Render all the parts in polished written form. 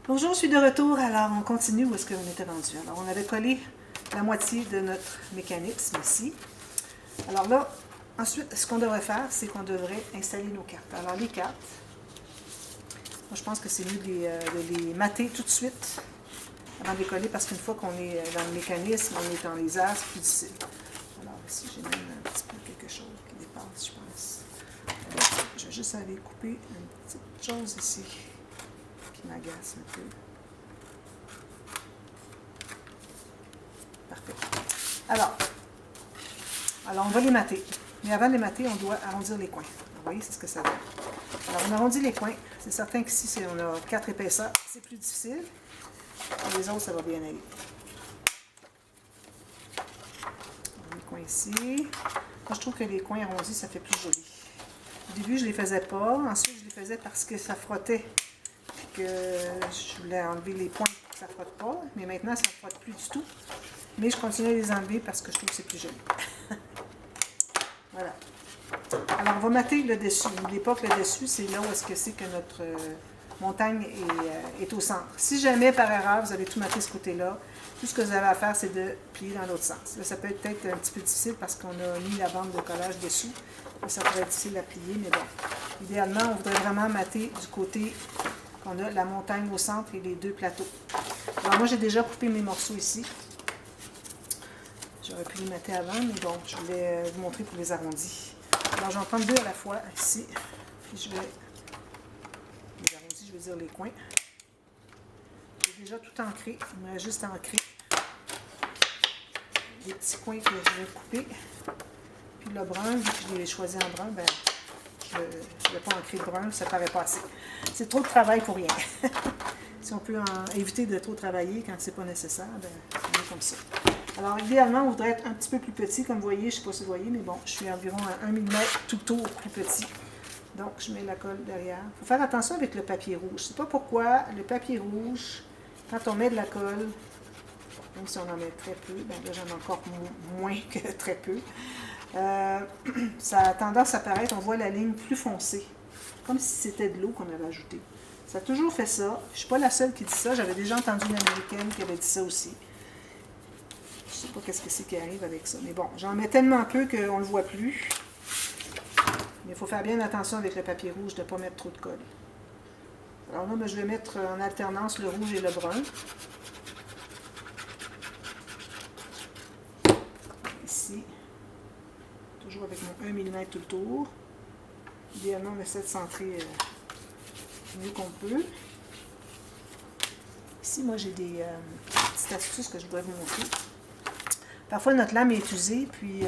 Bonjour, je suis de retour. Alors, on continue où est-ce qu'on était rendu. Alors, on avait collé la moitié de notre mécanisme ici. Alors là, ensuite, ce qu'on devrait faire, c'est qu'on devrait installer nos cartes. Alors, les cartes, moi, je pense que c'est mieux de les mater tout de suite avant de les coller parce qu'une fois qu'on est dans le mécanisme, on est dans les airs, c'est plus difficile. Alors, ici, j'ai même un petit peu quelque chose qui dépasse, je pense. Alors, je vais juste aller couper une petite chose ici qui m'agace un peu. Parfait. Alors, on va les mater. Mais avant de les mater, on doit arrondir les coins. Vous voyez, c'est ce que ça donne. Alors, on arrondit les coins. C'est certain qu'ici, on a 4 épaisseurs. C'est plus difficile. Les autres, ça va bien aller. Les coins ici. Moi, je trouve que les coins arrondis, ça fait plus joli. Au début, je ne les faisais pas. Ensuite, je les faisais parce que ça frottait. Puis que je voulais enlever les points pour que ça ne frotte pas. Mais maintenant, ça ne frotte plus du tout. Mais je continue à les enlever parce que je trouve que c'est plus joli. Voilà. Alors, on va mater le dessus. N'oubliez pas que le dessus, c'est là où est-ce que c'est que notre montagne est au centre. Si jamais, par erreur, vous avez tout maté ce côté-là, tout ce que vous avez à faire, c'est de plier dans l'autre sens. Là, ça peut être un petit peu difficile parce qu'on a mis la bande de collage dessous. Là, ça pourrait être difficile à plier, mais bon. Idéalement, on voudrait vraiment mater du côté qu'on a la montagne au centre et les deux plateaux. Alors, moi, j'ai déjà coupé mes morceaux ici. J'aurais pu les mater avant, mais bon, je voulais vous montrer pour les arrondis. Alors, je vais en prendre 2 à la fois, ici. Puis je vais... Les arrondis, je veux dire les coins. J'ai déjà tout ancré. Il me reste juste à ancrer les petits coins que je vais couper. Puis le brun, vu que je l'ai choisi en brun, ben, je ne vais pas ancrer le brun, ça ne paraît pas assez. C'est trop de travail pour rien. Si on peut éviter de trop travailler quand c'est pas nécessaire, ben, c'est mieux comme ça. Alors, idéalement, on voudrait être un petit peu plus petit. Comme vous voyez, je ne sais pas si vous voyez, mais bon, je suis environ à 1 mm tout autour plus petit. Donc, je mets la colle derrière. Il faut faire attention avec le papier rouge. Je ne sais pas pourquoi le papier rouge, quand on met de la colle, même si on en met très peu, ben là, j'en ai encore moins que très peu, ça a tendance à paraître, on voit la ligne plus foncée, comme si c'était de l'eau qu'on avait ajoutée. Ça a toujours fait ça. Je ne suis pas la seule qui dit ça. J'avais déjà entendu une Américaine qui avait dit ça aussi. Je ne sais pas qu'est-ce que c'est qui arrive avec ça. Mais bon, j'en mets tellement peu qu'on ne le voit plus. Mais il faut faire bien attention avec le papier rouge de ne pas mettre trop de colle. Alors là, ben, je vais mettre en alternance le rouge et le brun. Ici. Toujours avec mon 1 mm tout le tour. Idéalement, on essaie de centrer mieux qu'on peut. Ici, moi, j'ai des petites astuces que je voudrais vous montrer. Parfois, notre lame est usée, puis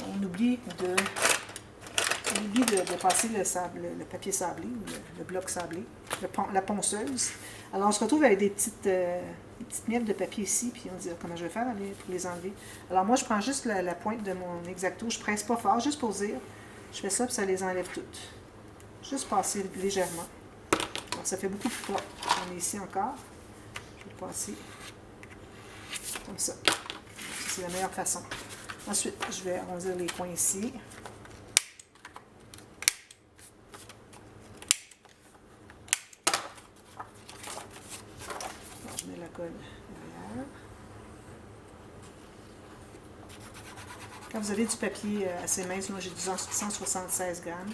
on oublie de passer le papier sablé, ou le bloc sablé, la ponceuse. Alors, on se retrouve avec des petites miettes de papier ici, puis on se dit comment je vais faire pour les enlever. Alors, moi, je prends juste la pointe de mon X-Acto, je presse pas fort, juste pour dire, je fais ça, puis ça les enlève toutes. Juste passer légèrement. Alors, ça fait beaucoup plus propre. On est ici encore. Je vais le passer comme ça. C'est la meilleure façon. Ensuite, je vais arrondir les coins ici. Alors, je mets la colle derrière. Quand vous avez du papier assez mince, moi j'ai du 176 grammes.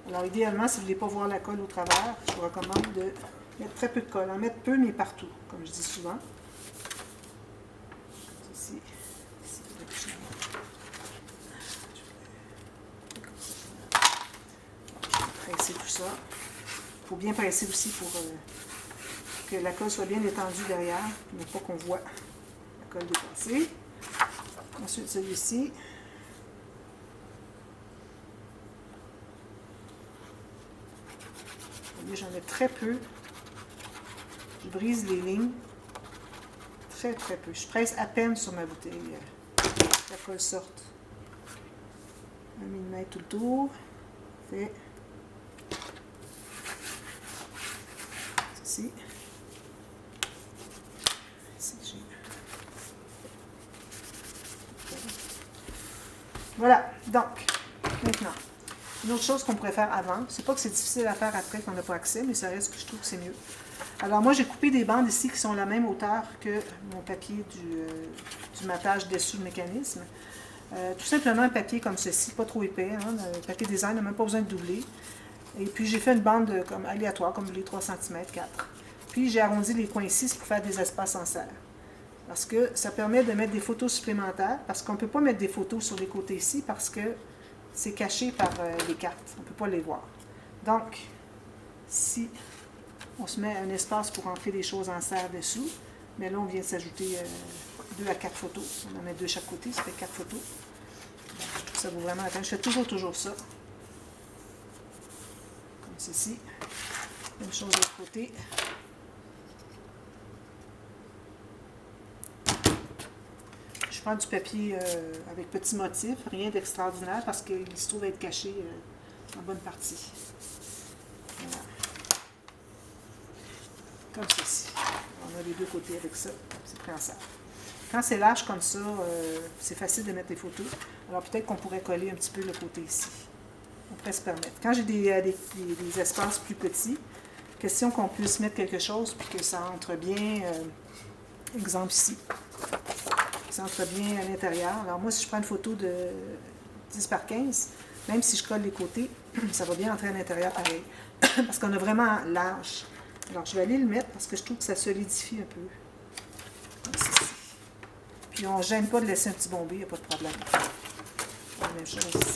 Alors, idéalement, si vous ne voulez pas voir la colle au travers, je vous recommande de mettre très peu de colle. En mettre peu, mais partout, comme je dis souvent. Ici. Presser tout ça. Il faut bien presser aussi pour que la colle soit bien étendue derrière, mais pas qu'on voit la colle dépasser. Ensuite, celui-ci. Vous voyez, j'en ai très peu. Je brise les lignes. Très, très peu. Je presse à peine sur ma bouteille. La colle sorte. 1 mm tout le tour. Fait. Ici. Voilà, donc, maintenant, une autre chose qu'on pourrait faire avant, c'est pas que c'est difficile à faire après qu'on n'a pas accès, mais ça reste que je trouve que c'est mieux. Alors moi, j'ai coupé des bandes ici qui sont la même hauteur que mon papier du matage dessous le mécanisme. Tout simplement un papier comme ceci, pas trop épais, hein, le papier design n'a même pas besoin de doubler. Et puis j'ai fait une bande comme aléatoire, comme les 3 cm, 4. Puis j'ai arrondi les coins ici pour faire des espaces en serre. Parce que ça permet de mettre des photos supplémentaires, parce qu'on ne peut pas mettre des photos sur les côtés ici, parce que c'est caché par les cartes, on ne peut pas les voir. Donc, si on se met un espace pour entrer des choses en serre dessous, mais là on vient de s'ajouter 2 à 4 photos. On en met 2 chaque côté, ça fait 4 photos. Donc, je trouve que ça vaut vraiment la peine. Je fais toujours ça. Comme ceci. Même chose de l'autre côté. Je prends du papier avec petits motifs, rien d'extraordinaire parce qu'il se trouve être caché en bonne partie. Voilà. Comme ceci. On a les deux côtés avec ça, c'est pris en serre. Quand c'est large comme ça, c'est facile de mettre les photos. Alors peut-être qu'on pourrait coller un petit peu le côté ici. On pourrait se permettre. Quand j'ai des espaces plus petits, question qu'on puisse mettre quelque chose puis que ça entre bien, exemple ici. Ça entre bien à l'intérieur. Alors moi, si je prends une photo de 10 par 15, même si je colle les côtés, ça va bien entrer à l'intérieur pareil. Parce qu'on a vraiment large. Alors je vais aller le mettre parce que je trouve que ça solidifie un peu. Comme ceci. Puis on ne gêne pas de laisser un petit bombé, il n'y a pas de problème. La même chose ici.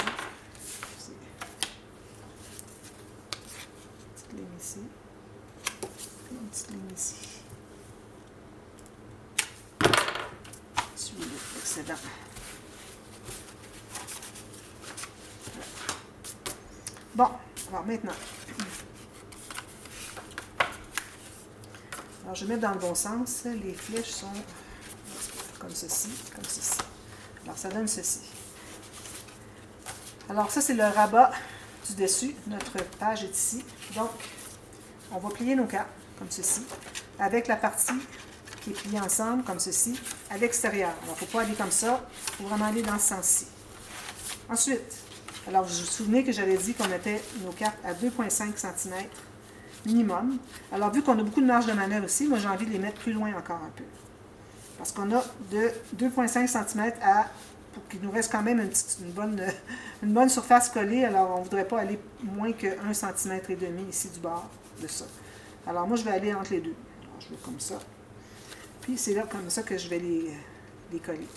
Une petite ligne ici. Puis une petite ligne ici. Excellent. Bon, alors maintenant. Alors je vais mettre dans le bon sens. Les flèches sont comme ceci, comme ceci. Alors ça donne ceci. Alors ça c'est le rabat du dessus. Notre page est ici. Donc, on va plier nos cartes comme ceci, avec la partie qui est pliée ensemble comme ceci, à l'extérieur. Alors, il ne faut pas aller comme ça, il faut vraiment aller dans ce sens-ci. Ensuite, alors vous vous souvenez que j'avais dit qu'on mettait nos cartes à 2,5 cm minimum. Alors, vu qu'on a beaucoup de marge de manœuvre ici, moi j'ai envie de les mettre plus loin encore un peu. Parce qu'on a de 2,5 cm à, pour qu'il nous reste quand même une bonne surface collée, alors on ne voudrait pas aller moins que 1,5 cm ici du bord de ça. Alors moi je vais aller entre les deux. Alors, je vais comme ça. Puis c'est là comme ça que je vais les coller.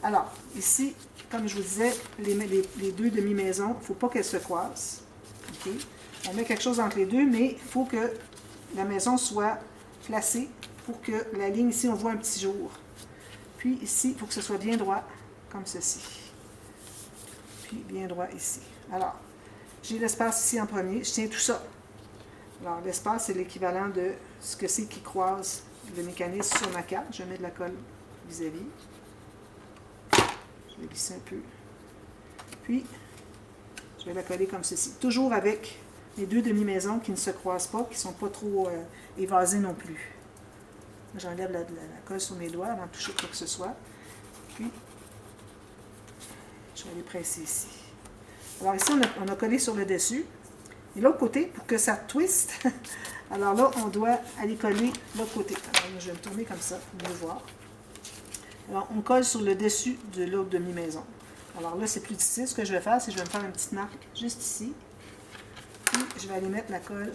Alors, ici, comme je vous disais, les deux demi-maisons, il ne faut pas qu'elles se croisent. Okay? On met quelque chose entre les deux, mais il faut que la maison soit placée pour que la ligne ici, on voit un petit jour. Puis ici, il faut que ce soit bien droit, comme ceci. Puis bien droit ici. Alors, j'ai l'espace ici en premier, je tiens tout ça. Alors, l'espace, c'est l'équivalent de ce que c'est qui croise le mécanisme sur ma carte. Je mets de la colle vis-à-vis. Je vais glisser un peu. Puis, je vais la coller comme ceci. Toujours avec les deux demi-maisons qui ne se croisent pas, qui ne sont pas trop évasées non plus. J'enlève la colle sur mes doigts avant de toucher quoi que ce soit. Puis, je vais aller presser ici. Alors ici, on a collé sur le dessus. Et l'autre côté, pour que ça twiste, alors là, on doit aller coller l'autre côté. Alors là, je vais me tourner comme ça pour mieux voir. Alors, on colle sur le dessus de l'autre demi-maison. Alors là, c'est plus difficile. Ce que je vais faire, c'est que je vais me faire une petite marque juste ici. Puis, je vais aller mettre la colle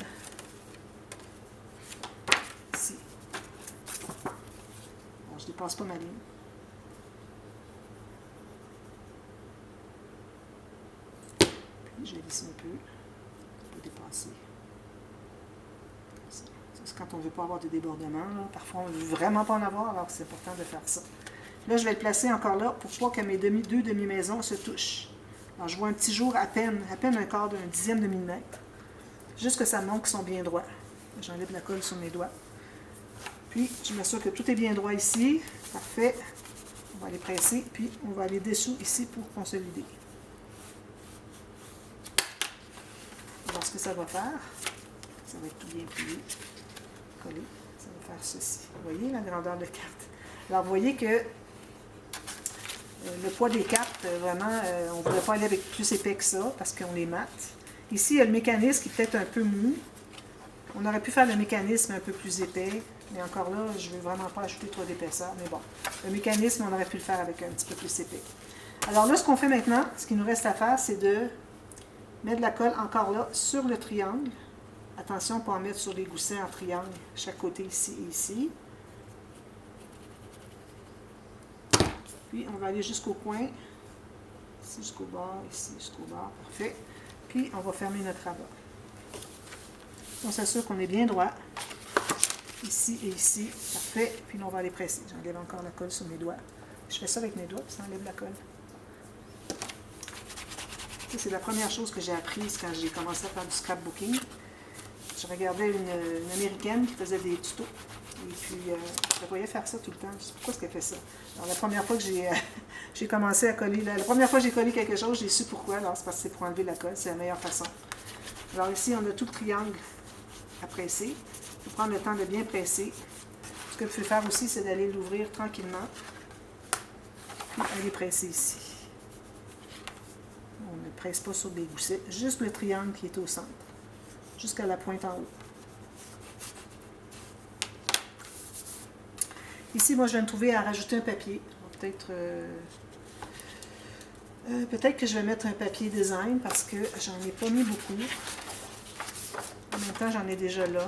ici. Alors, je ne dépasse pas ma ligne. Puis, je vais lisser un peu. Dépasser. C'est quand on ne veut pas avoir de débordement. Là. Parfois, on ne veut vraiment pas en avoir, alors c'est important de faire ça. Là, je vais le placer encore là pour pas que mes deux demi-maisons se touchent. Alors, je vois un petit jour à peine un quart d'un dixième de millimètre. Juste que ça montre qu'ils sont bien droits. J'enlève la colle sur mes doigts. Puis, je m'assure que tout est bien droit ici. Parfait. On va aller presser, puis on va aller dessous ici pour consolider. Alors, ce que ça va faire, ça va être tout bien plié, collé, ça va faire ceci. Vous voyez la grandeur de carte. Alors, vous voyez que le poids des cartes, vraiment, on ne voudrait pas aller avec plus épais que ça, parce qu'on les mate. Ici, il y a le mécanisme qui est peut-être un peu mou. On aurait pu faire le mécanisme un peu plus épais, mais encore là, je ne veux vraiment pas ajouter trop d'épaisseur. Mais bon, le mécanisme, on aurait pu le faire avec un petit peu plus épais. Alors là, ce qu'on fait maintenant, ce qui nous reste à faire, c'est de mettre de la colle encore là sur le triangle. Attention, pour en mettre sur les goussets en triangle, chaque côté ici et ici. Puis on va aller jusqu'au coin, ici jusqu'au bord, ici jusqu'au bord, parfait. Puis on va fermer notre rabat. On s'assure qu'on est bien droit, ici et ici, parfait. Puis là, on va aller presser. J'enlève encore la colle sur mes doigts. Je fais ça avec mes doigts, puis ça enlève la colle. C'est la première chose que j'ai apprise quand j'ai commencé à faire du scrapbooking. Je regardais une Américaine qui faisait des tutos. Et puis, je la voyais faire ça tout le temps. Je sais pourquoi est-ce qu'elle fait ça. Alors, la première fois que j'ai commencé à coller, la première fois que j'ai collé quelque chose, j'ai su pourquoi. Alors, c'est parce que c'est pour enlever la colle. C'est la meilleure façon. Alors, ici, on a tout le triangle à presser. Il faut prendre le temps de bien presser. Ce que vous pouvez faire aussi, c'est d'aller l'ouvrir tranquillement. Puis, aller presser ici. On ne presse pas sur des goussets. Juste le triangle qui est au centre. Jusqu'à la pointe en haut. Ici, moi, je vais me trouver à rajouter un papier. Peut-être que je vais mettre un papier design parce que j'en ai pas mis beaucoup. En même temps, j'en ai déjà là.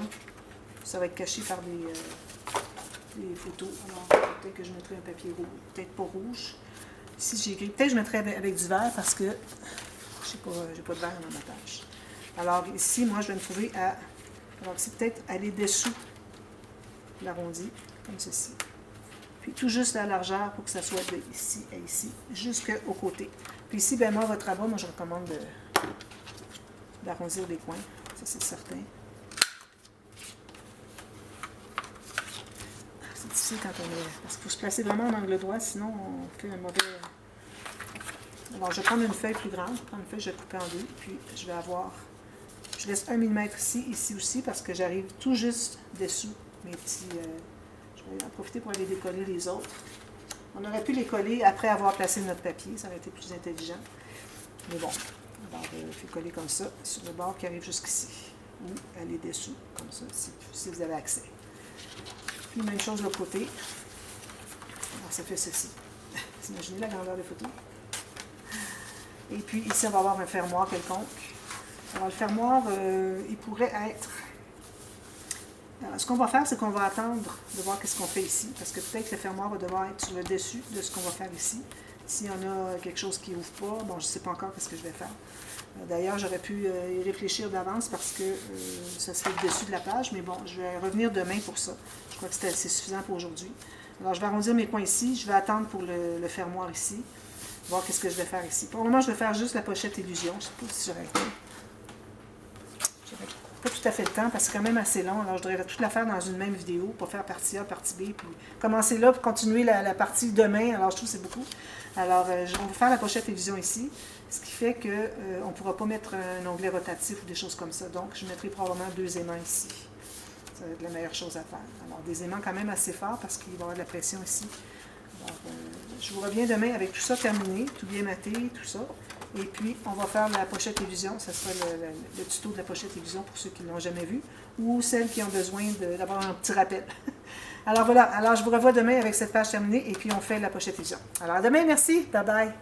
Ça va être caché par des photos. Alors, peut-être que je mettrai un papier rouge. Peut-être pas rouge. Ici, j'ai écrit. Peut-être que je mettrai avec du vert parce que j'ai pas de vert dans ma tâche. Alors, ici, moi, je vais me trouver à... Alors, c'est peut-être aller dessous l'arrondi, comme ceci. Puis tout juste la largeur pour que ça soit de ici à ici, jusqu'au côté. Puis ici, ben moi, votre rabat, moi, je recommande d'arrondir les coins. Ça, c'est certain. C'est difficile quand on est... Parce qu'il faut se placer vraiment en angle droit, sinon on fait un mauvais... Alors, je vais prendre une feuille plus grande. Je vais couper en deux. Puis, je vais avoir... Je laisse 1 mm ici, ici aussi, parce que j'arrive tout juste dessous mes petits... je vais en profiter pour aller décoller les autres. On aurait pu les coller après avoir placé notre papier. Ça aurait été plus intelligent. Mais bon, alors, je fais coller comme ça, sur le bord qui arrive jusqu'ici. Ou aller dessous, comme ça, si vous avez accès. Puis, même chose de l'autre côté. Alors, ça fait ceci. Vous imaginez la grandeur des photos? Et puis, ici, on va avoir un fermoir quelconque. Alors, le fermoir, il pourrait être... Alors, ce qu'on va faire, c'est qu'on va attendre de voir qu'est-ce qu'on fait ici, parce que peut-être que le fermoir va devoir être sur le dessus de ce qu'on va faire ici. S'il y en a quelque chose qui n'ouvre pas, bon, je ne sais pas encore ce que je vais faire. D'ailleurs, j'aurais pu y réfléchir d'avance parce que ça serait le dessus de la page, mais bon, je vais revenir demain pour ça. Je crois que c'est assez suffisant pour aujourd'hui. Alors, je vais arrondir mes coins ici, je vais attendre pour le fermoir ici, voir qu'est-ce que je vais faire ici. Pour le moment, je vais faire juste la pochette illusion. Je ne sais pas si j'aurais pas tout à fait le temps parce que c'est quand même assez long. Alors, je devrais tout la faire dans une même vidéo pour faire partie A, partie B, puis commencer là pour continuer la partie demain. Alors, je trouve que c'est beaucoup. Alors, on va faire la pochette illusion ici, ce qui fait qu'on ne pourra pas mettre un onglet rotatif ou des choses comme ça. Donc, je mettrai probablement 2 aimants ici. Ça va être la meilleure chose à faire. Alors, des aimants quand même assez forts parce qu'il va y avoir de la pression ici. Alors, je vous reviens demain avec tout ça terminé, tout bien maté, tout ça. Et puis, on va faire la pochette illusion. Ce sera le tuto de la pochette illusion pour ceux qui ne l'ont jamais vu ou celles qui ont besoin d'avoir un petit rappel. Alors voilà, alors je vous revois demain avec cette page terminée et puis on fait la pochette illusion. Alors à demain, merci, bye bye.